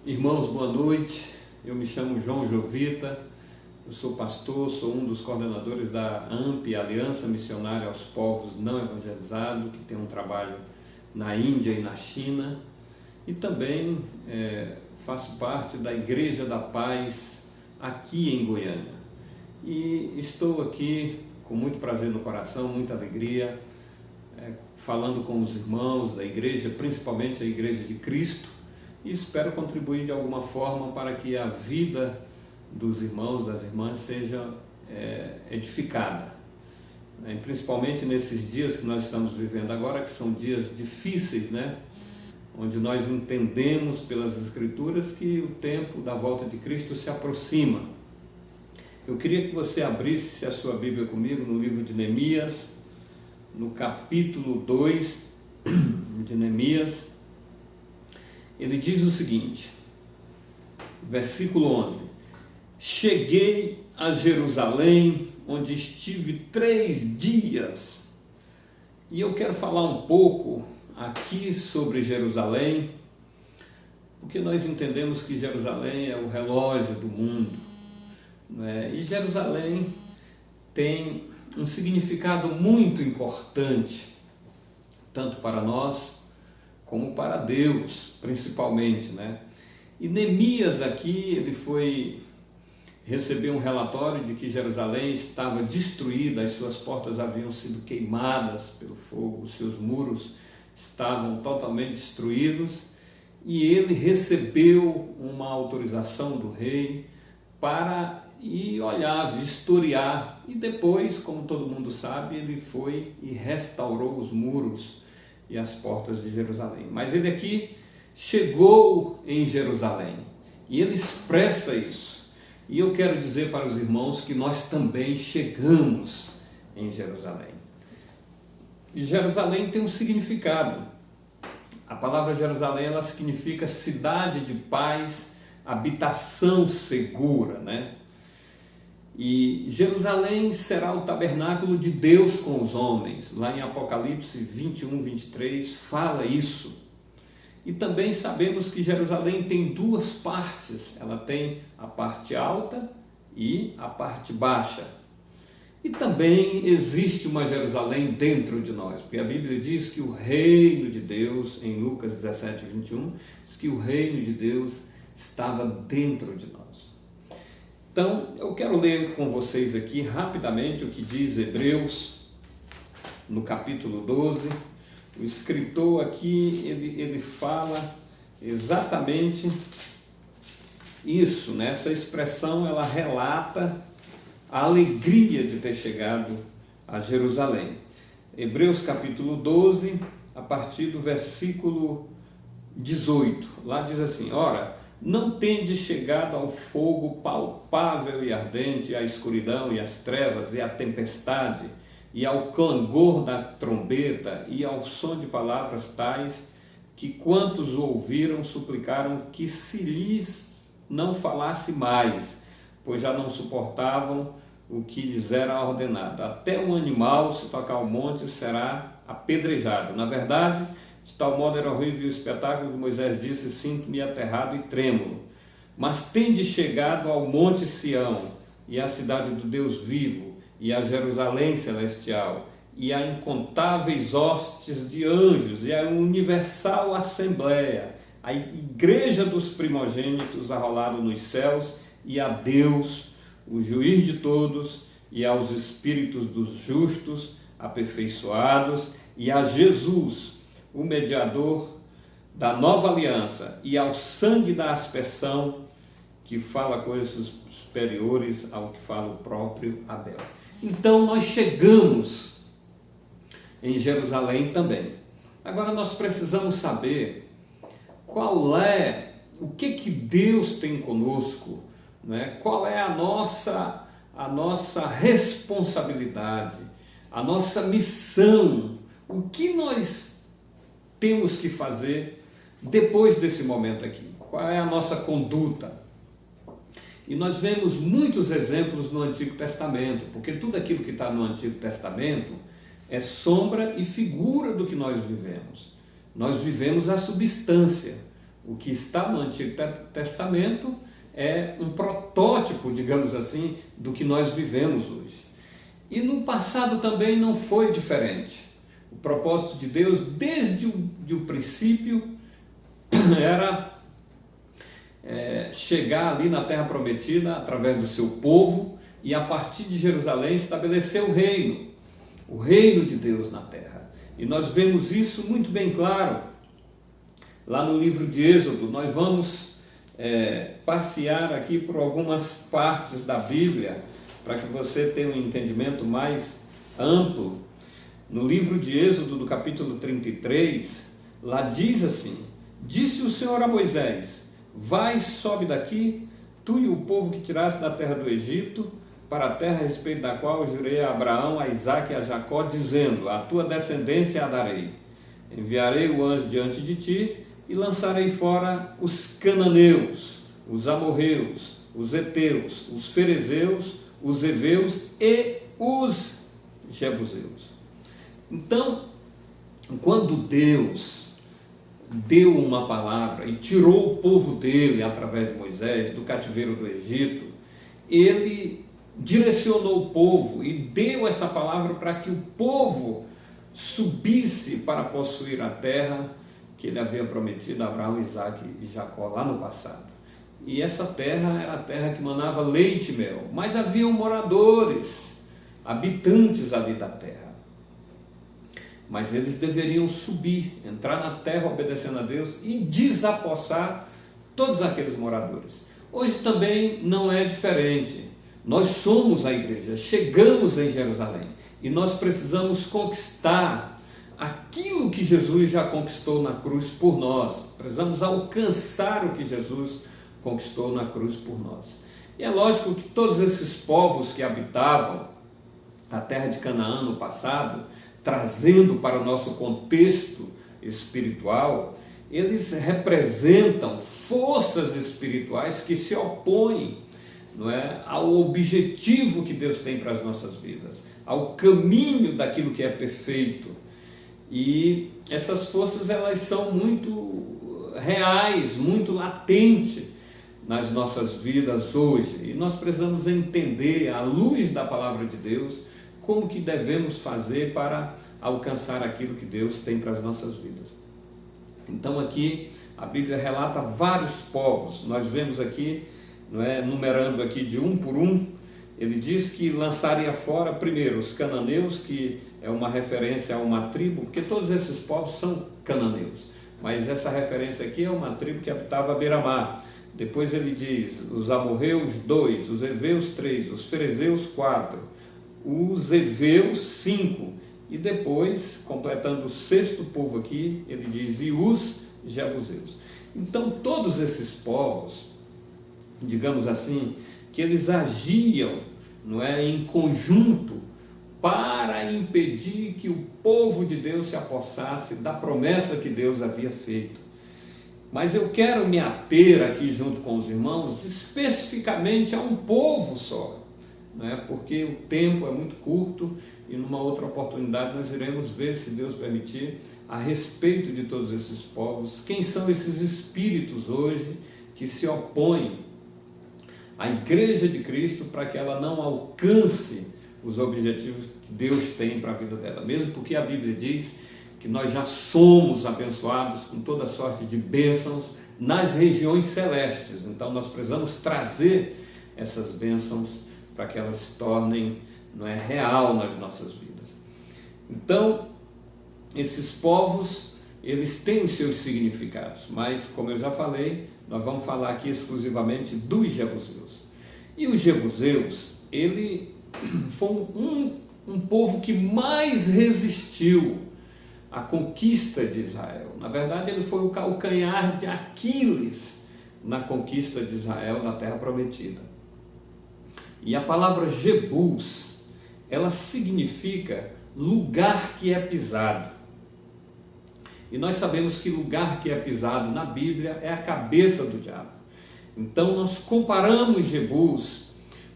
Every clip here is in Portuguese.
Irmãos, boa noite. Eu me chamo João Jovita, eu sou pastor, sou um dos coordenadores da AMP, Aliança Missionária aos Povos Não Evangelizados, que tem um trabalho na Índia e na China, e também faço parte da Igreja da Paz aqui em Goiânia. E estou aqui com muito prazer no coração, muita alegria, falando com os irmãos da igreja, principalmente a Igreja de Cristo, e espero contribuir de alguma forma para que a vida dos irmãos, das irmãs, seja edificada. Principalmente nesses dias que nós estamos vivendo agora, que são dias difíceis, né? Onde nós entendemos pelas Escrituras que o tempo da volta de Cristo se aproxima. Eu queria que você abrisse a sua Bíblia comigo no livro de Neemias, no capítulo 2 de Neemias. Ele diz o seguinte, versículo 11: Cheguei a Jerusalém, onde estive 3 dias. E eu quero falar um pouco aqui sobre Jerusalém, porque nós entendemos que Jerusalém é o relógio do mundo, né? E Jerusalém tem um significado muito importante, tanto para nós, como para Deus, principalmente, né? E Neemias aqui, ele recebeu um relatório de que Jerusalém estava destruída, as suas portas haviam sido queimadas pelo fogo, os seus muros estavam totalmente destruídos, e ele recebeu uma autorização do rei para ir olhar, vistoriar, e depois, como todo mundo sabe, ele foi e restaurou os muros e as portas de Jerusalém. Mas ele aqui chegou em Jerusalém e ele expressa isso. E eu quero dizer para os irmãos que nós também chegamos em Jerusalém. E Jerusalém tem um significado. A palavra Jerusalém, ela significa cidade de paz, habitação segura, né? E Jerusalém será o tabernáculo de Deus com os homens. Lá em Apocalipse 21, 23 fala isso. E também sabemos que Jerusalém tem 2 partes. Ela tem a parte alta e a parte baixa. E também existe uma Jerusalém dentro de nós, porque a Bíblia diz que o reino de Deus, em Lucas 17, 21, diz que o reino de Deus estava dentro de nós. Então, eu quero ler com vocês aqui rapidamente o que diz Hebreus, no capítulo 12. O escritor aqui, ele fala exatamente isso, né? Essa expressão, ela relata a alegria de ter chegado a Jerusalém. Hebreus capítulo 12, a partir do versículo 18. Lá diz assim: Ora, não tendes chegado ao fogo palpável e ardente, à escuridão e às trevas e à tempestade, e ao clangor da trombeta e ao som de palavras tais, que quantos o ouviram suplicaram que se lhes não falasse mais, pois já não suportavam o que lhes era ordenado. Até um animal, se tocar o monte, será apedrejado. Na verdade, de tal modo era horrível o espetáculo que Moisés disse: sinto-me aterrado e trêmulo. Mas tende chegado ao monte Sião, e à cidade do Deus vivo, e a Jerusalém celestial, e a incontáveis hostes de anjos, e a universal assembleia, a igreja dos primogênitos arrolado nos céus, e a Deus, o juiz de todos, e aos espíritos dos justos aperfeiçoados, e a Jesus, o mediador da nova aliança, e ao sangue da aspersão, que fala coisas superiores ao que fala o próprio Abel. Então nós chegamos em Jerusalém também. Agora nós precisamos saber o que Deus tem conosco, né? Qual é a nossa responsabilidade, a nossa missão, o que nós temos que fazer depois desse momento aqui, qual é a nossa conduta. E nós vemos muitos exemplos no Antigo Testamento, porque tudo aquilo que está no Antigo Testamento é sombra e figura do que nós vivemos. Nós vivemos a substância. O que está no Antigo Testamento é um protótipo, digamos assim, do que nós vivemos hoje. E no passado também não foi diferente. O propósito de Deus, desde o princípio, era chegar ali na Terra Prometida através do seu povo e a partir de Jerusalém estabelecer o reino de Deus na Terra. E nós vemos isso muito bem claro lá no livro de Êxodo. Nós vamos passear aqui por algumas partes da Bíblia para que você tenha um entendimento mais amplo. No livro de Êxodo, do capítulo 33, lá diz assim: disse o Senhor a Moisés: vai, sobe daqui, tu e o povo que tiraste da terra do Egito, para a terra a respeito da qual eu jurei a Abraão, a Isaque e a Jacó, dizendo: a tua descendência a darei. Enviarei o anjo diante de ti e lançarei fora os cananeus, os amorreus, os heteus, os ferezeus, os heveus e os jebuseus. Então, quando Deus deu uma palavra e tirou o povo dele, através de Moisés, do cativeiro do Egito, ele direcionou o povo e deu essa palavra para que o povo subisse para possuir a terra que ele havia prometido a Abraão, Isaque e Jacó lá no passado. E essa terra era a terra que manava leite e mel, mas haviam moradores, habitantes ali da terra. Mas eles deveriam subir, entrar na terra obedecendo a Deus e desapossar todos aqueles moradores. Hoje também não é diferente. Nós somos a igreja, chegamos em Jerusalém e nós precisamos conquistar aquilo que Jesus já conquistou na cruz por nós. Precisamos alcançar o que Jesus conquistou na cruz por nós. E é lógico que todos esses povos que habitavam a terra de Canaã no passado, trazendo para o nosso contexto espiritual, eles representam forças espirituais que se opõem, não é, ao objetivo que Deus tem para as nossas vidas, ao caminho daquilo que é perfeito. E essas forças, elas são muito reais, muito latentes nas nossas vidas hoje. E nós precisamos entender, à luz da palavra de Deus, como que devemos fazer para alcançar aquilo que Deus tem para as nossas vidas. Então aqui a Bíblia relata vários povos. Nós vemos aqui, não é, numerando aqui de um por um, ele diz que lançaria fora primeiro os cananeus, que é uma referência a uma tribo, porque todos esses povos são cananeus, mas essa referência aqui é uma tribo que habitava a beira-mar. Depois ele diz os amorreus 2, os heveus 3, os ferezeus 4, os heveus 5, e depois, completando o sexto povo aqui, ele diz, e os jebuseus. Então todos esses povos, digamos assim, que eles agiam, não é, em conjunto para impedir que o povo de Deus se apossasse da promessa que Deus havia feito. Mas eu quero me ater aqui junto com os irmãos especificamente a um povo só, não é? Porque o tempo é muito curto e numa outra oportunidade nós iremos ver, se Deus permitir, a respeito de todos esses povos, quem são esses espíritos hoje que se opõem à Igreja de Cristo para que ela não alcance os objetivos que Deus tem para a vida dela, mesmo porque a Bíblia diz que nós já somos abençoados com toda sorte de bênçãos nas regiões celestes. Então nós precisamos trazer essas bênçãos para que elas se tornem, não é, real nas nossas vidas. Então esses povos, eles têm os seus significados, mas como eu já falei, nós vamos falar aqui exclusivamente dos jebuseus. E os jebuseus, ele foi um povo que mais resistiu à conquista de Israel. Na verdade, ele foi o calcanhar de Aquiles na conquista de Israel na Terra Prometida. E a palavra Jebus, ela significa lugar que é pisado. E nós sabemos que lugar que é pisado na Bíblia é a cabeça do diabo. Então nós comparamos Jebus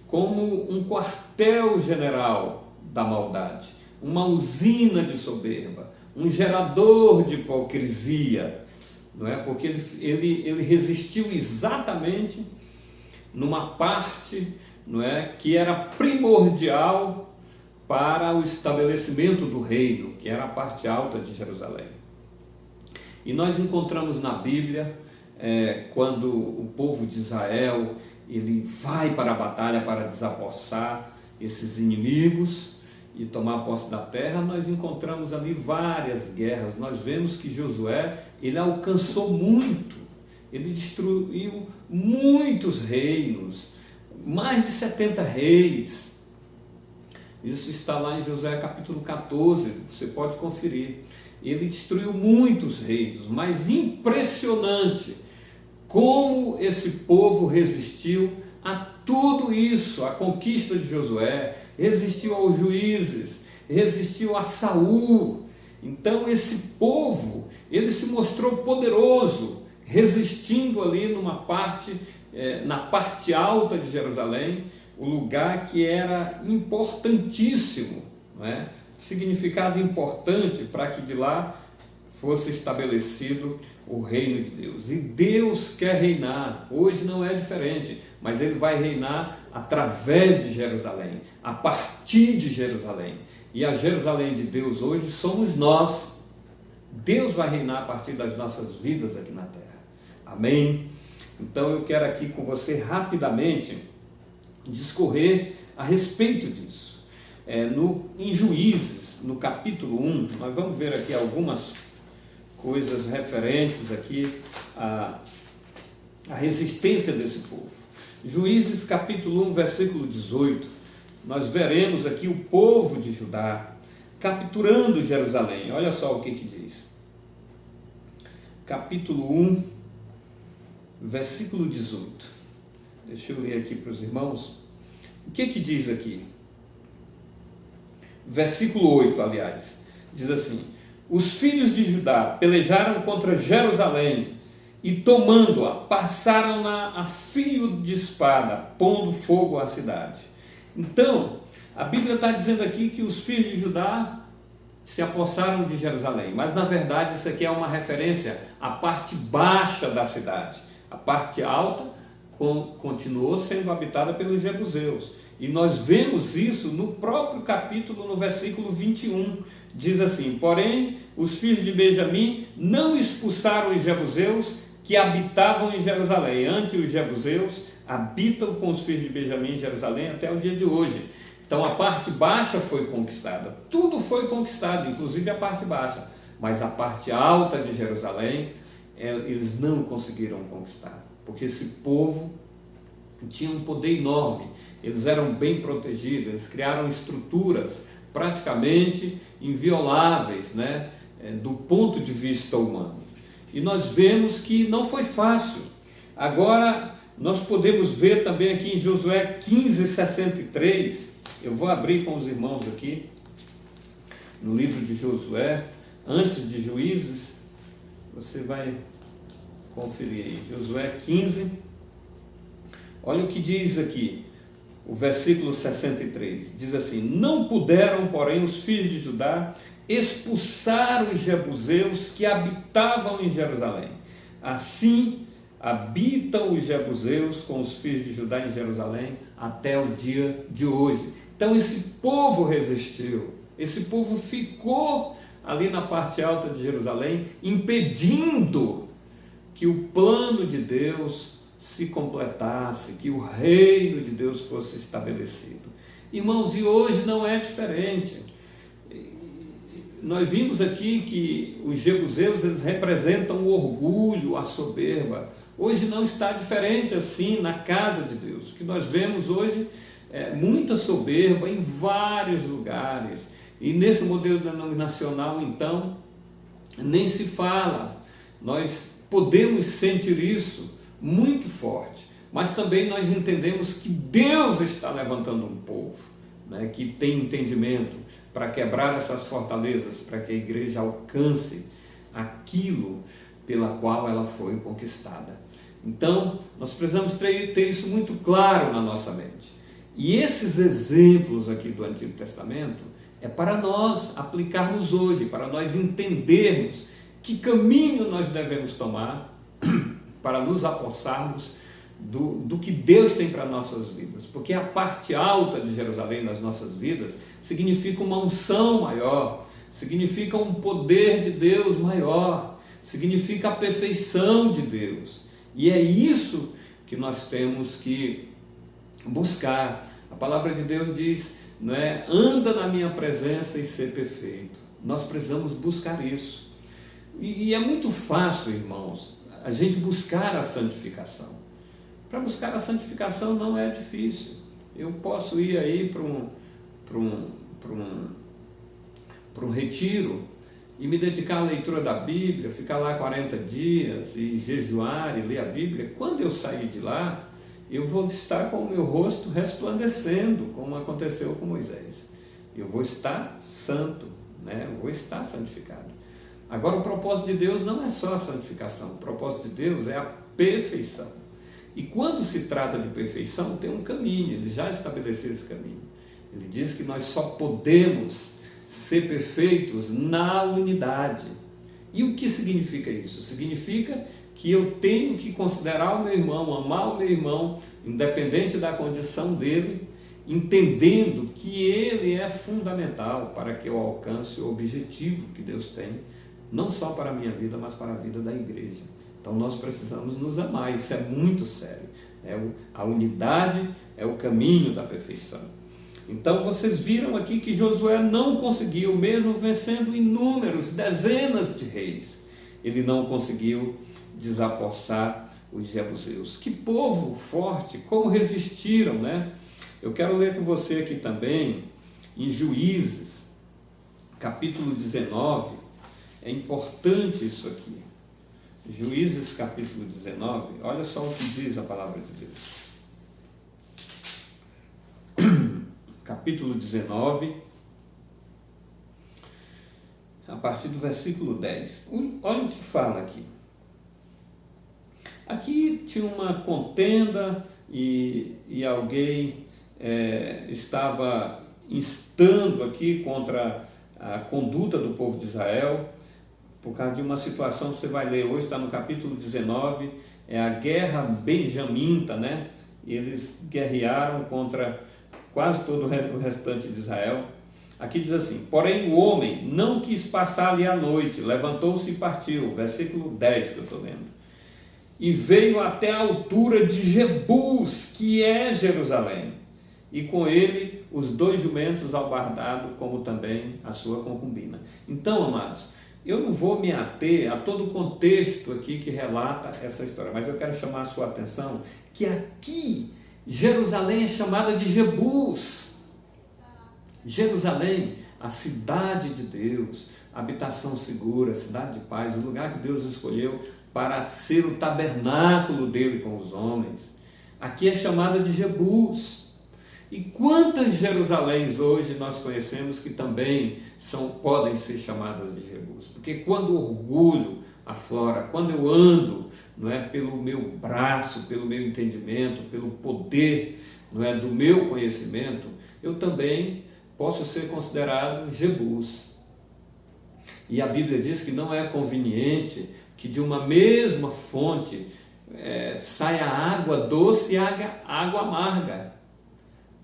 como um quartel-general da maldade, uma usina de soberba, um gerador de hipocrisia, não é? Porque ele resistiu exatamente numa parte, não é, que era primordial para o estabelecimento do reino, que era a parte alta de Jerusalém. E nós encontramos na Bíblia, quando o povo de Israel ele vai para a batalha para desapossar esses inimigos e tomar posse da terra, nós encontramos ali várias guerras. Nós vemos que Josué, ele alcançou muito, ele destruiu muitos reinos, mais de 70 reis. Isso está lá em Josué capítulo 14, você pode conferir. Ele destruiu muitos reinos, mas impressionante como esse povo resistiu a tudo isso, a conquista de Josué, resistiu aos juízes, resistiu a Saul. Então esse povo, ele se mostrou poderoso, resistindo ali numa parte, na parte alta de Jerusalém, o lugar que era importantíssimo, não é? Significado importante para que de lá fosse estabelecido o reino de Deus. E Deus quer reinar, hoje não é diferente, mas Ele vai reinar através de Jerusalém, a partir de Jerusalém. E a Jerusalém de Deus hoje somos nós. Deus vai reinar a partir das nossas vidas aqui na terra. Amém? Então eu quero aqui com você rapidamente discorrer a respeito disso. Em Juízes, no capítulo 1, nós vamos ver aqui algumas coisas referentes aqui à resistência desse povo. Juízes capítulo 1, versículo 18, nós veremos aqui o povo de Judá capturando Jerusalém. Olha só o que diz. Capítulo 1, versículo 18. Deixa eu ler aqui para os irmãos. O que diz aqui? Versículo 8, aliás, diz assim: os filhos de Judá pelejaram contra Jerusalém e, tomando-a, passaram-na a fio de espada, pondo fogo à cidade. Então, a Bíblia está dizendo aqui que os filhos de Judá se apossaram de Jerusalém, mas na verdade isso aqui é uma referência à parte baixa da cidade. A parte alta continuou sendo habitada pelos jebuseus. E nós vemos isso no próprio capítulo, no versículo 21. Diz assim: porém, os filhos de Benjamim não expulsaram os jebuseus que habitavam em Jerusalém. Antes, os jebuseus habitam com os filhos de Benjamim em Jerusalém até o dia de hoje. Então, a parte baixa foi conquistada. Tudo foi conquistado, inclusive a parte baixa. Mas a parte alta de Jerusalém, eles não conseguiram conquistar. Porque esse povo tinha um poder enorme. Eles eram bem protegidos, eles criaram estruturas praticamente invioláveis, né, do ponto de vista humano. E nós vemos que não foi fácil. Agora, nós podemos ver também aqui em Josué 15:63, eu vou abrir com os irmãos aqui, no livro de Josué, antes de Juízes, você vai conferir aí, Josué 15, olha o que diz aqui. O versículo 63 diz assim: não puderam, porém, os filhos de Judá expulsar os jebuseus que habitavam em Jerusalém. Assim habitam os jebuseus com os filhos de Judá em Jerusalém até o dia de hoje. Então esse povo resistiu, esse povo ficou ali na parte alta de Jerusalém, impedindo que o plano de Deus se completasse, que o reino de Deus fosse estabelecido. Irmãos, e hoje não é diferente. Nós vimos aqui que os jebuseus, eles representam o orgulho, a soberba. Hoje não está diferente assim na casa de Deus. O que nós vemos hoje é muita soberba em vários lugares. E nesse modelo denominacional, então, nem se fala. Nós podemos sentir isso muito forte, mas também nós entendemos que Deus está levantando um povo, né, que tem entendimento para quebrar essas fortalezas, para que a igreja alcance aquilo pela qual ela foi conquistada. Então, nós precisamos ter isso muito claro na nossa mente. E esses exemplos aqui do Antigo Testamento é para nós aplicarmos hoje, para nós entendermos que caminho nós devemos tomar para nos apossarmos do que Deus tem para nossas vidas, porque a parte alta de Jerusalém nas nossas vidas significa uma unção maior, significa um poder de Deus maior, significa a perfeição de Deus, e é isso que nós temos que buscar. A palavra de Deus diz, não é? Anda na minha presença e ser perfeito. Nós precisamos buscar isso, e é muito fácil, irmãos, a gente buscar a santificação. Para buscar a santificação não é difícil. Eu posso ir aí para um retiro e me dedicar à leitura da Bíblia, ficar lá 40 dias e jejuar e ler a Bíblia. Quando eu sair de lá, eu vou estar com o meu rosto resplandecendo, como aconteceu com Moisés. Eu vou estar santo, né? Eu vou estar santificado. Agora, o propósito de Deus não é só a santificação, o propósito de Deus é a perfeição. E quando se trata de perfeição, tem um caminho, ele já estabeleceu esse caminho. Ele diz que nós só podemos ser perfeitos na unidade. E o que significa isso? Significa que eu tenho que considerar o meu irmão, amar o meu irmão, independente da condição dele, entendendo que ele é fundamental para que eu alcance o objetivo que Deus tem, não só para a minha vida, mas para a vida da igreja. Então nós precisamos nos amar, isso é muito sério. A unidade é o caminho da perfeição. Então vocês viram aqui que Josué não conseguiu, mesmo vencendo inúmeros, dezenas de reis, ele não conseguiu desapossar os jebuseus. Que povo forte, como resistiram, né? Eu quero ler com você aqui também, em Juízes, capítulo 19, é importante isso aqui. Juízes capítulo 19, olha só o que diz a palavra de Deus. Capítulo 19, a partir do versículo 10. Olha o que fala aqui. Aqui tinha uma contenda e alguém estava instando aqui contra a conduta do povo de Israel, por causa de uma situação que você vai ler hoje, está no capítulo 19, é a guerra benjamita, né? Eles guerrearam contra quase todo o restante de Israel. Aqui diz assim: porém o homem não quis passar ali a noite, levantou-se e partiu, versículo 10 que eu estou lendo, e veio até a altura de Jebus, que é Jerusalém, e com ele os 2 jumentos albardados, como também a sua concubina. Então, amados, eu não vou me ater a todo o contexto aqui que relata essa história, mas eu quero chamar a sua atenção que aqui Jerusalém é chamada de Jebus. Jerusalém, a cidade de Deus, habitação segura, cidade de paz, o lugar que Deus escolheu para ser o tabernáculo dele com os homens. Aqui é chamada de Jebus. E quantas Jerusaléns hoje nós conhecemos que também podem ser chamadas de Jebus? Porque quando o orgulho aflora, quando eu ando, não é, pelo meu braço, pelo meu entendimento, pelo poder, não é, do meu conhecimento, eu também posso ser considerado Jebus. E a Bíblia diz que não é conveniente que de uma mesma fonte saia água doce e água amarga.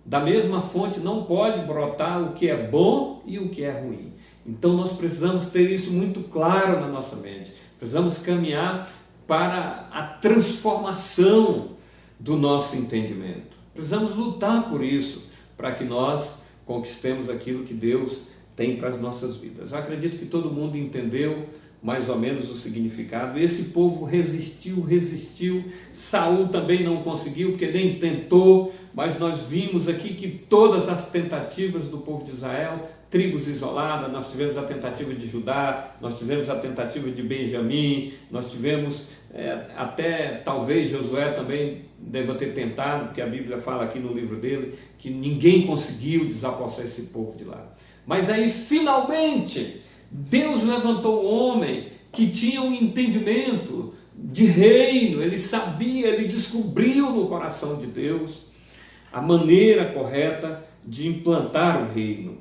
Da mesma fonte não pode brotar o que é bom e o que é ruim. Então nós precisamos ter isso muito claro na nossa mente. Precisamos caminhar para a transformação do nosso entendimento. Precisamos lutar por isso, para que nós conquistemos aquilo que Deus tem para as nossas vidas. Eu acredito que todo mundo entendeu mais ou menos o significado. Esse povo resistiu. Saul também não conseguiu, porque nem tentou. Mas nós vimos aqui que todas as tentativas do povo de Israel, tribos isoladas, nós tivemos a tentativa de Judá, nós tivemos a tentativa de Benjamim, nós tivemos até talvez Josué também deva ter tentado, porque a Bíblia fala aqui no livro dele que ninguém conseguiu desapossar esse povo de lá. Mas aí finalmente Deus levantou um homem que tinha um entendimento de reino, ele sabia, ele descobriu no coração de Deus a maneira correta de implantar o reino.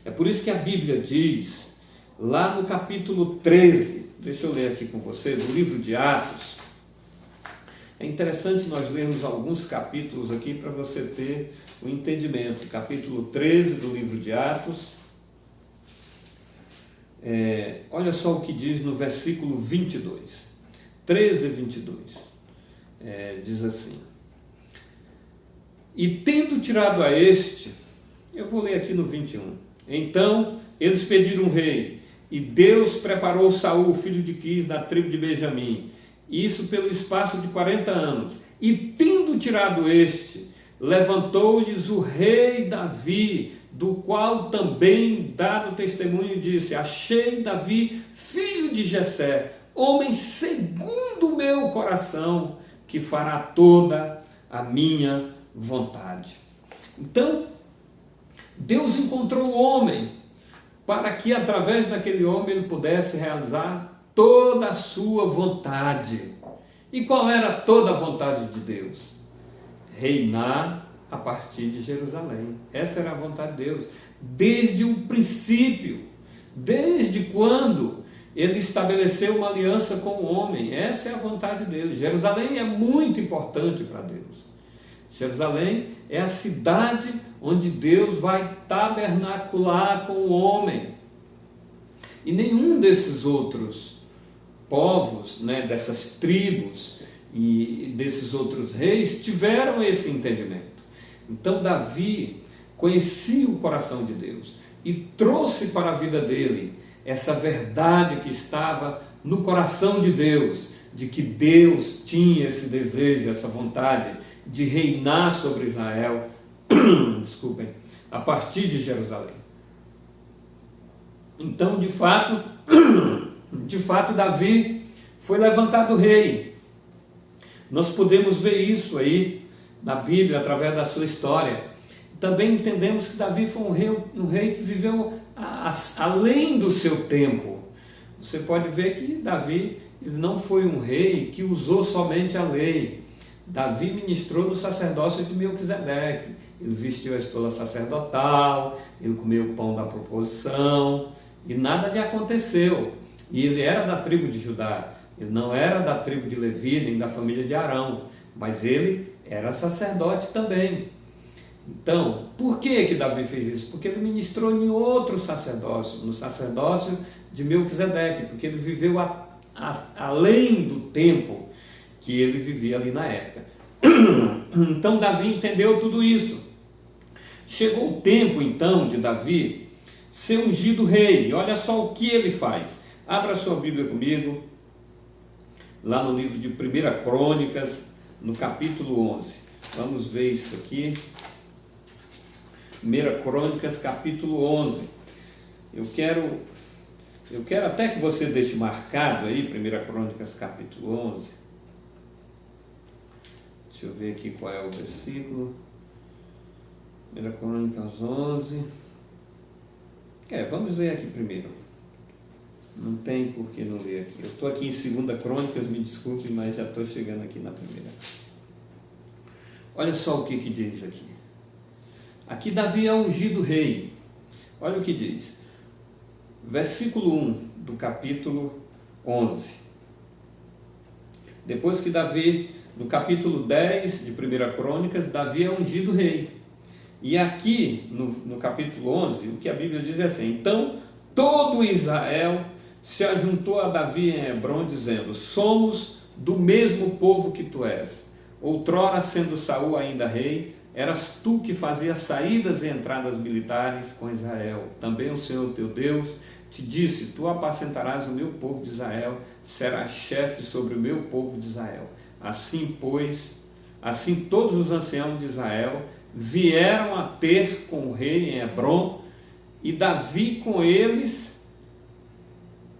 É por isso que a Bíblia diz lá no capítulo 13, deixa eu ler aqui com você, do livro de Atos. É interessante nós lermos alguns capítulos aqui para você ter o entendimento. Capítulo 13 do livro de Atos. Olha só o que diz no versículo 22. 13, 22. Diz assim: e tendo tirado a este, eu vou ler aqui no 21. Então eles pediram um rei, e Deus preparou Saul, filho de Quis, da tribo de Benjamim, isso pelo espaço de 40 anos. E tendo tirado este, levantou-lhes o rei Davi, do qual também dado testemunho disse: achei Davi, filho de Jessé, homem segundo o meu coração, que fará toda a minha vontade. Então, Deus encontrou o homem para que através daquele homem ele pudesse realizar toda a sua vontade. E qual era toda a vontade de Deus? Reinar a partir de Jerusalém. Essa era a vontade de Deus, desde o princípio, desde quando ele estabeleceu uma aliança com o homem. Essa é a vontade dele. Jerusalém é muito importante para Deus. Jerusalém é a cidade onde Deus vai tabernacular com o homem. E nenhum desses outros povos, dessas tribos e desses outros reis tiveram esse entendimento. Então Davi conhecia o coração de Deus e trouxe para a vida dele essa verdade que estava no coração de Deus, de que Deus tinha esse desejo, essa vontade de reinar sobre Israel, desculpem, a partir de Jerusalém. Então, de fato, Davi foi levantado rei. Nós podemos ver isso aí na Bíblia, através da sua história. Também entendemos que Davi foi um rei que viveu além do seu tempo. Você pode ver que Davi ele não foi um rei que usou somente a lei. Davi ministrou no sacerdócio de Melquisedeque. Ele vestiu a estola sacerdotal, ele comeu o pão da proposição, e nada lhe aconteceu. E ele era da tribo de Judá, ele não era da tribo de Levi, nem da família de Arão, mas ele era sacerdote também. Então, por que Davi fez isso? Porque ele ministrou em outro sacerdócio, no sacerdócio de Melquisedeque, porque ele viveu além do tempo que ele vivia ali na época. Então Davi entendeu tudo isso. Chegou o tempo então de Davi ser ungido rei, e olha só o que ele faz. Abra sua Bíblia comigo, lá no livro de 1 Crônicas, no capítulo 11. Vamos ver isso aqui. 1 Crônicas, capítulo 11. Eu quero até que você deixe marcado aí, 1 Crônicas, capítulo 11. Deixa eu ver aqui qual é o versículo. 1 Crônicas 11. Vamos ler aqui primeiro. Não tem por que não ler aqui. Eu estou aqui em 2 Crônicas, me desculpe, mas já estou chegando aqui na primeira. Olha só o que diz aqui. Aqui Davi é ungido rei. Olha o que diz. Versículo 1 do capítulo 11. Depois que Davi, no capítulo 10 de 1 Crônicas, Davi é ungido rei. E aqui, no capítulo 11, o que a Bíblia diz é assim: então todo Israel se ajuntou a Davi em Hebrom, dizendo: somos do mesmo povo que tu és. Outrora, sendo Saul ainda rei, eras tu que fazias saídas e entradas militares com Israel. Também o Senhor teu Deus te disse: tu apacentarás o meu povo de Israel, serás chefe sobre o meu povo de Israel. Assim, pois, todos os anciãos de Israel vieram a ter com o rei em Hebrom, e Davi com eles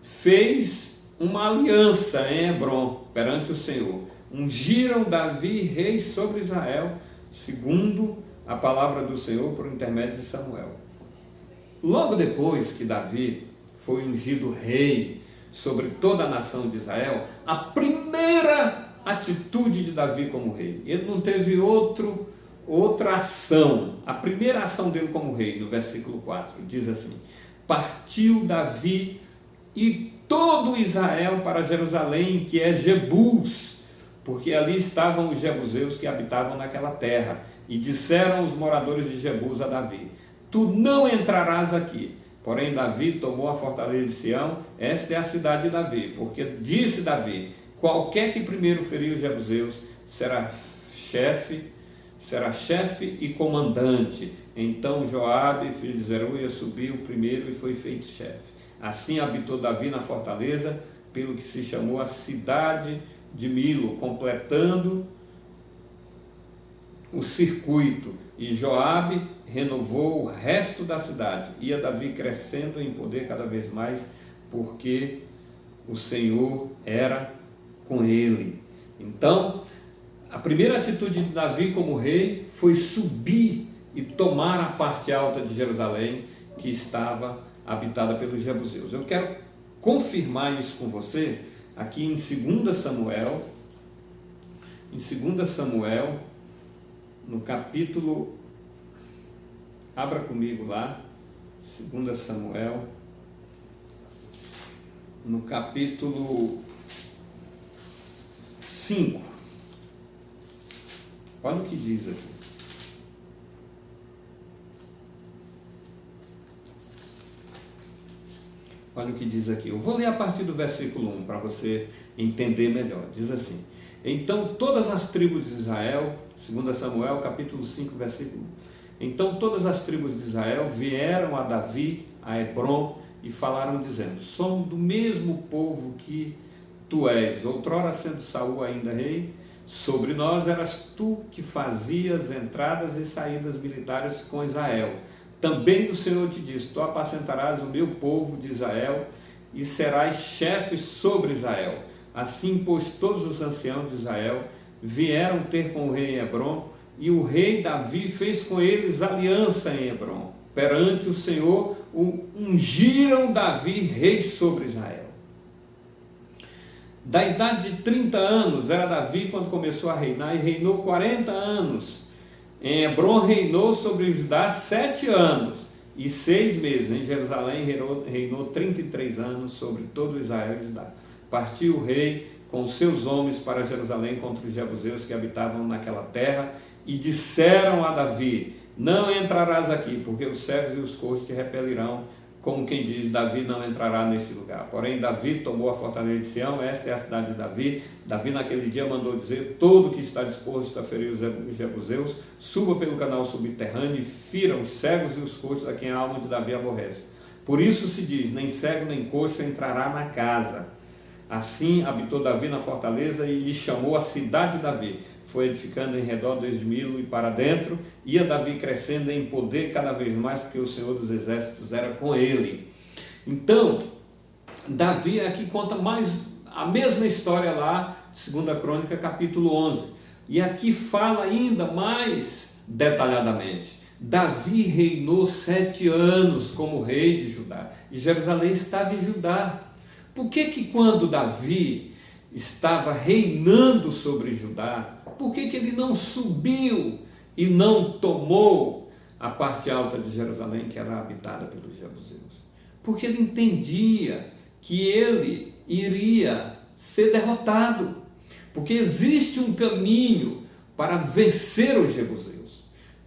fez uma aliança em Hebrom perante o Senhor. Ungiram Davi rei sobre Israel, segundo a palavra do Senhor por intermédio de Samuel. Logo depois que Davi foi ungido rei sobre toda a nação de Israel, a primeira atitude de Davi como rei, ele não teve outra ação. A primeira ação dele como rei, no versículo 4, diz assim: partiu Davi e todo Israel para Jerusalém, que é Jebus, porque ali estavam os jebuseus que habitavam naquela terra. E disseram os moradores de Jebus a Davi: tu não entrarás aqui. Porém Davi tomou a fortaleza de Sião, esta é a cidade de Davi, porque disse Davi: qualquer que primeiro ferir os jebuseus será chefe e comandante. Então Joabe, filho de Zeruia, subiu primeiro e foi feito chefe. Assim habitou Davi na fortaleza, pelo que se chamou a cidade de Milo, completando o circuito. E Joabe renovou o resto da cidade. Ia Davi crescendo em poder cada vez mais, porque o Senhor era com ele. Então, a primeira atitude de Davi como rei foi subir e tomar a parte alta de Jerusalém, que estava habitada pelos jebuseus. Eu quero confirmar isso com você aqui em 2 Samuel, no capítulo, abra comigo lá, 2 Samuel, no capítulo 5. Olha o que diz aqui. Olha o que diz aqui. Eu vou ler a partir do versículo 1 para você entender melhor. Diz assim: então todas as tribos de Israel, 2 Samuel capítulo 5, versículo 1. Então todas as tribos de Israel vieram a Davi, a Hebrom, e falaram dizendo: somos do mesmo povo que tu és. Outrora sendo Saul ainda rei, sobre nós eras tu que fazias entradas e saídas militares com Israel. Também o Senhor te diz: tu apacentarás o meu povo de Israel e serás chefe sobre Israel. Assim, pois, todos os anciãos de Israel vieram ter com o rei em Hebrom, e o rei Davi fez com eles aliança em Hebrom. Perante o Senhor, ungiram Davi rei sobre Israel. Da idade de 30 anos era Davi quando começou a reinar, e reinou 40 anos. Em Hebrom reinou sobre Judá 7 anos e 6 meses. Em Jerusalém reinou 33 anos sobre todo Israel e Judá. Partiu o rei com seus homens para Jerusalém contra os jebuseus que habitavam naquela terra, e disseram a Davi: não entrarás aqui, porque os cegos e os coxos te repelirão, como quem diz: Davi não entrará neste lugar. Porém Davi tomou a fortaleza de Sião, esta é a cidade de Davi. Davi naquele dia mandou dizer: todo que está disposto a ferir os jebuseus, suba pelo canal subterrâneo e fira os cegos e os coxos a quem a alma de Davi aborrece. Por isso se diz: nem cego nem coxo entrará na casa. Assim habitou Davi na fortaleza e lhe chamou a cidade de Davi. Foi edificando em redor desde Milo e para dentro. Ia Davi crescendo em poder cada vez mais, porque o Senhor dos Exércitos era com ele. Então, Davi aqui conta mais a mesma história lá, 2 Crônica, capítulo 11. E aqui fala ainda mais detalhadamente. Davi reinou 7 anos como rei de Judá. E Jerusalém estava em Judá. Por que quando Davi estava reinando sobre Judá, por que ele não subiu e não tomou a parte alta de Jerusalém, que era habitada pelos jebuseus? Porque ele entendia que ele iria ser derrotado, porque existe um caminho para vencer os jebuseus.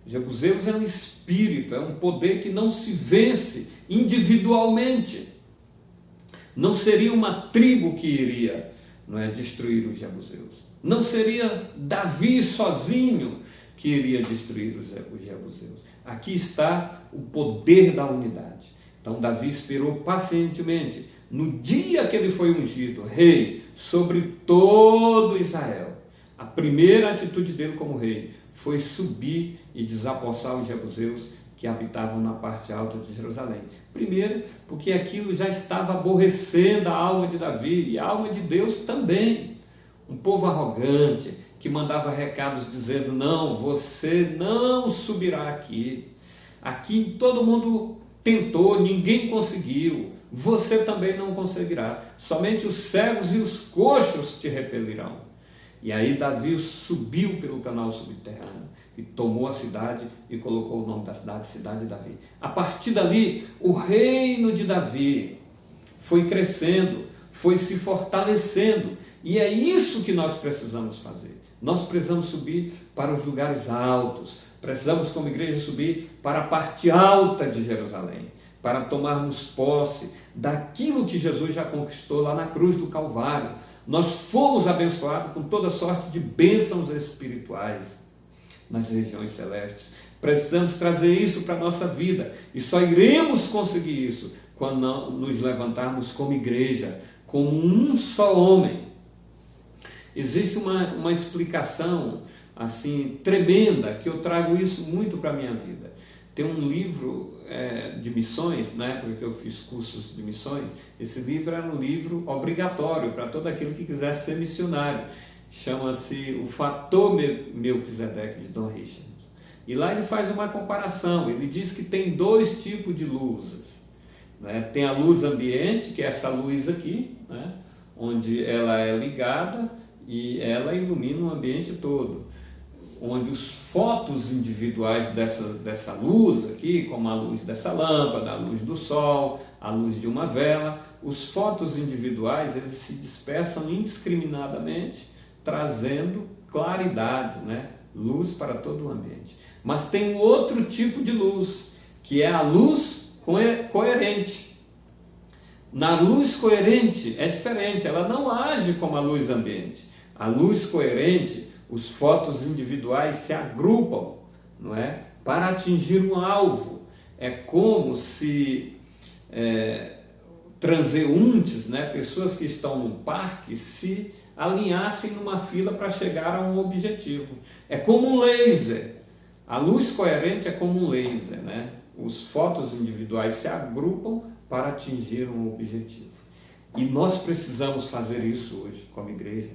Os jebuseus é um espírito, é um poder que não se vence individualmente. Não seria uma tribo que iria destruir os jebuseus. Não seria Davi sozinho que iria destruir os jebuseus. Aqui está o poder da unidade. Então Davi esperou pacientemente. No dia que ele foi ungido rei sobre todo Israel, a primeira atitude dele como rei foi subir e desapossar os jebuseus que habitavam na parte alta de Jerusalém. Primeiro, porque aquilo já estava aborrecendo a alma de Davi e a alma de Deus também. Um povo arrogante que mandava recados dizendo: não, você não subirá aqui. Aqui todo mundo tentou, ninguém conseguiu. Você também não conseguirá. Somente os cegos e os coxos te repelirão. E aí Davi subiu pelo canal subterrâneo e tomou a cidade e colocou o nome da cidade, Cidade de Davi. A partir dali, o reino de Davi foi crescendo, foi se fortalecendo. E é isso que nós precisamos fazer. Nós precisamos subir para os lugares altos, precisamos como igreja subir para a parte alta de Jerusalém, para tomarmos posse daquilo que Jesus já conquistou lá na cruz do Calvário. Nós fomos abençoados com toda sorte de bênçãos espirituais nas regiões celestes. Precisamos trazer isso para a nossa vida, e só iremos conseguir isso quando nos levantarmos como igreja, como um só homem. Existe uma explicação assim tremenda, que eu trago isso muito para a minha vida. Tem um livro de missões, na época que eu fiz cursos de missões, esse livro era um livro obrigatório para todo aquele que quisesse ser missionário. Chama-se O Fator Melquisedeque, de Don Richard. E lá ele faz uma comparação, ele diz que tem dois tipos de luzes. Tem a luz ambiente, que é essa luz aqui, onde ela é ligada e ela ilumina o ambiente todo. Onde os fótons individuais dessa luz aqui, como a luz dessa lâmpada, a luz do sol, a luz de uma vela, os fótons individuais eles se dispersam indiscriminadamente, trazendo claridade, luz para todo o ambiente. Mas tem um outro tipo de luz, que é a luz coerente. Na luz coerente é diferente, ela não age como a luz ambiente. A luz coerente, os fótons individuais se agrupam, para atingir um alvo. É como se transeuntes, pessoas que estão num parque, se alinhassem numa fila para chegar a um objetivo. É como um laser. A luz coerente é como um laser, Os fótons individuais se agrupam para atingir um objetivo. E nós precisamos fazer isso hoje como igreja,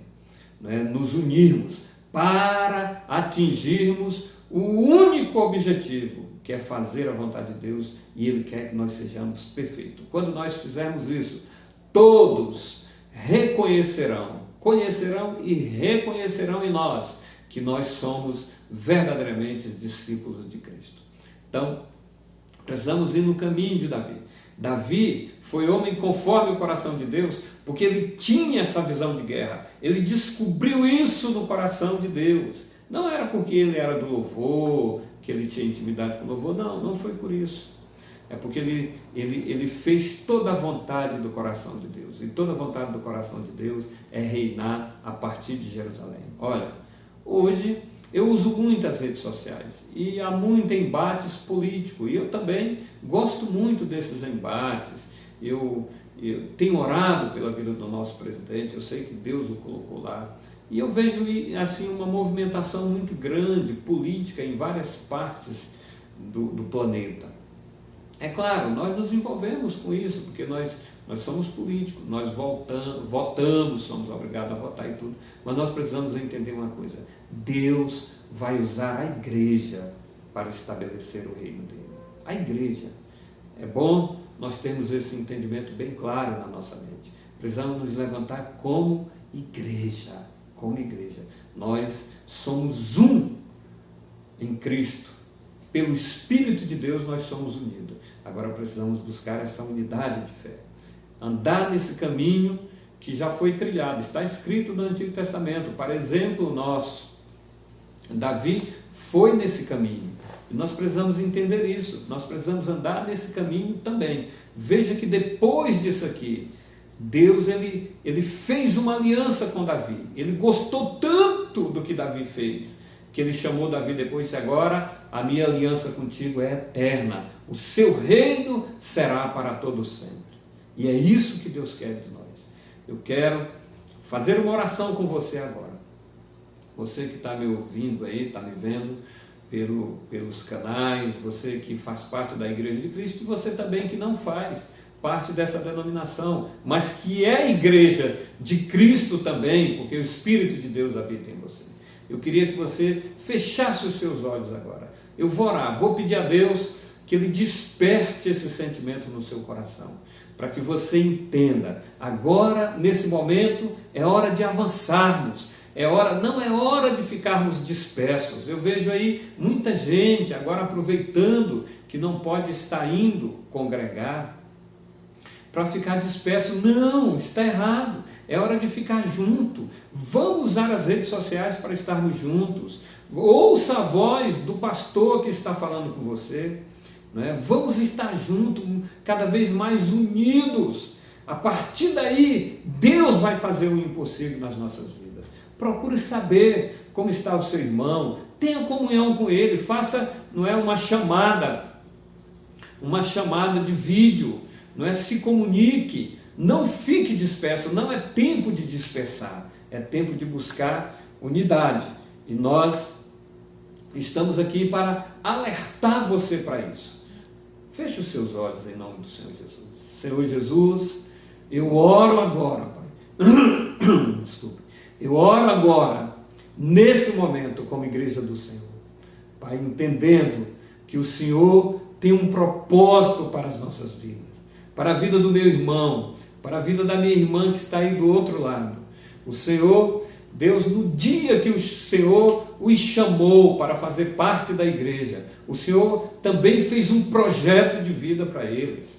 nos unirmos para atingirmos o único objetivo, que é fazer a vontade de Deus, e Ele quer que nós sejamos perfeitos. Quando nós fizermos isso, todos conhecerão e reconhecerão em nós que nós somos verdadeiramente discípulos de Cristo. Então, precisamos ir no caminho de Davi. Davi foi homem conforme o coração de Deus, porque ele tinha essa visão de guerra. Ele descobriu isso no coração de Deus. Não era porque ele era do louvor, que ele tinha intimidade com o louvor. Não foi por isso. É porque ele fez toda a vontade do coração de Deus. E toda a vontade do coração de Deus é reinar a partir de Jerusalém. Olha, hoje eu uso muito as redes sociais e há muitos embates políticos, e eu também gosto muito desses embates. Eu tenho orado pela vida do nosso presidente, eu sei que Deus o colocou lá, e eu vejo assim uma movimentação muito grande, política, em várias partes do planeta. É claro, nós nos envolvemos com isso, porque nós somos políticos, nós votamos, somos obrigados a votar e tudo, mas nós precisamos entender uma coisa: Deus vai usar a igreja para estabelecer o reino dele. A igreja. É bom nós termos esse entendimento bem claro na nossa mente. Precisamos nos levantar como igreja. Como igreja. Nós somos um em Cristo. Pelo Espírito de Deus nós somos unidos. Agora precisamos buscar essa unidade de fé. Andar nesse caminho que já foi trilhado. Está escrito no Antigo Testamento, para exemplo nosso. Davi foi nesse caminho. E nós precisamos entender isso. Nós precisamos andar nesse caminho também. Veja que depois disso aqui, Deus ele fez uma aliança com Davi. Ele gostou tanto do que Davi fez, que ele chamou Davi depois e disse: agora a minha aliança contigo é eterna. O seu reino será para todo sempre. E é isso que Deus quer de nós. Eu quero fazer uma oração com você agora. Você que está me ouvindo aí, está me vendo pelos canais, você que faz parte da Igreja de Cristo, e você também que não faz parte dessa denominação, mas que é igreja de Cristo também, porque o Espírito de Deus habita em você. Eu queria que você fechasse os seus olhos agora. Eu vou orar, vou pedir a Deus que Ele desperte esse sentimento no seu coração, para que você entenda, agora, nesse momento, é hora de avançarmos. Não é hora de ficarmos dispersos. Eu vejo aí muita gente agora aproveitando que não pode estar indo congregar, para ficar disperso. Não, está errado. É hora de ficar junto. Vamos usar as redes sociais para estarmos juntos. Ouça a voz do pastor que está falando com você. Né? Vamos estar juntos, cada vez mais unidos. A partir daí, Deus vai fazer o impossível nas nossas vidas. Procure saber como está o seu irmão. Tenha comunhão com ele. Faça, não é, uma chamada de vídeo. Não é? Se comunique. Não fique disperso. Não é tempo de dispersar. É tempo de buscar unidade. E nós estamos aqui para alertar você para isso. Feche os seus olhos em nome do Senhor Jesus. Senhor Jesus, eu oro agora, Pai. Desculpe. Eu oro agora, nesse momento, como igreja do Senhor. Pai, entendendo que o Senhor tem um propósito para as nossas vidas. Para a vida do meu irmão, para a vida da minha irmã que está aí do outro lado. O Senhor, Deus, no dia que o Senhor os chamou para fazer parte da igreja, o Senhor também fez um projeto de vida para eles.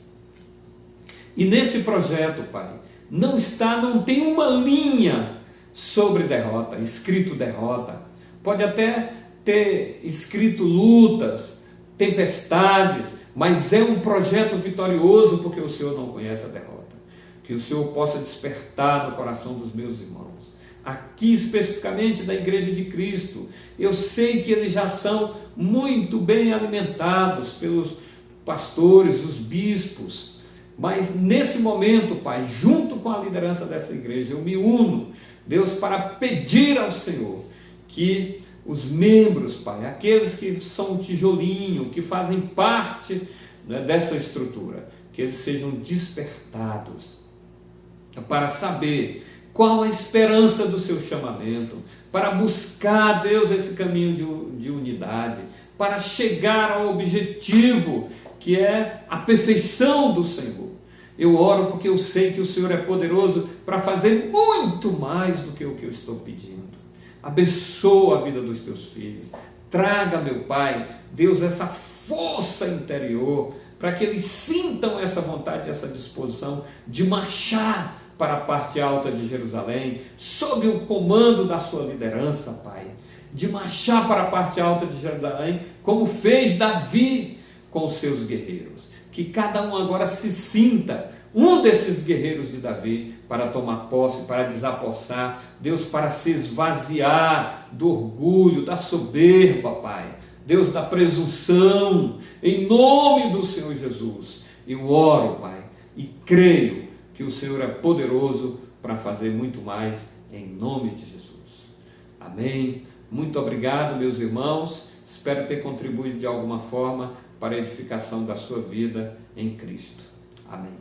E nesse projeto, Pai, não tem uma linha sobre derrota, escrito derrota. Pode até ter escrito lutas, tempestades, mas é um projeto vitorioso porque o Senhor não conhece a derrota. Que o Senhor possa despertar no coração dos meus irmãos. Aqui especificamente da Igreja de Cristo, eu sei que eles já são muito bem alimentados pelos pastores, os bispos, mas nesse momento, Pai, junto com a liderança dessa igreja, eu me uno, Deus, para pedir ao Senhor que os membros, Pai, aqueles que são o tijolinho, que fazem parte, né, dessa estrutura, que eles sejam despertados para saber qual a esperança do seu chamamento, para buscar, Deus, esse caminho de unidade, para chegar ao objetivo que é a perfeição do Senhor. Eu oro porque eu sei que o Senhor é poderoso para fazer muito mais do que o que eu estou pedindo. Abençoa a vida dos teus filhos. Traga, meu Pai, Deus, essa força interior, para que eles sintam essa vontade, essa disposição de marchar para a parte alta de Jerusalém, sob o comando da sua liderança, Pai. De marchar para a parte alta de Jerusalém, como fez Davi com os seus guerreiros. Que cada um agora se sinta um desses guerreiros de Davi, para tomar posse, para desapossar, Deus, para se esvaziar do orgulho, da soberba, Pai. Deus, da presunção, em nome do Senhor Jesus. Eu oro, Pai, e creio que o Senhor é poderoso para fazer muito mais, em nome de Jesus. Amém. Muito obrigado, meus irmãos. Espero ter contribuído de alguma forma para a edificação da sua vida em Cristo. Amém.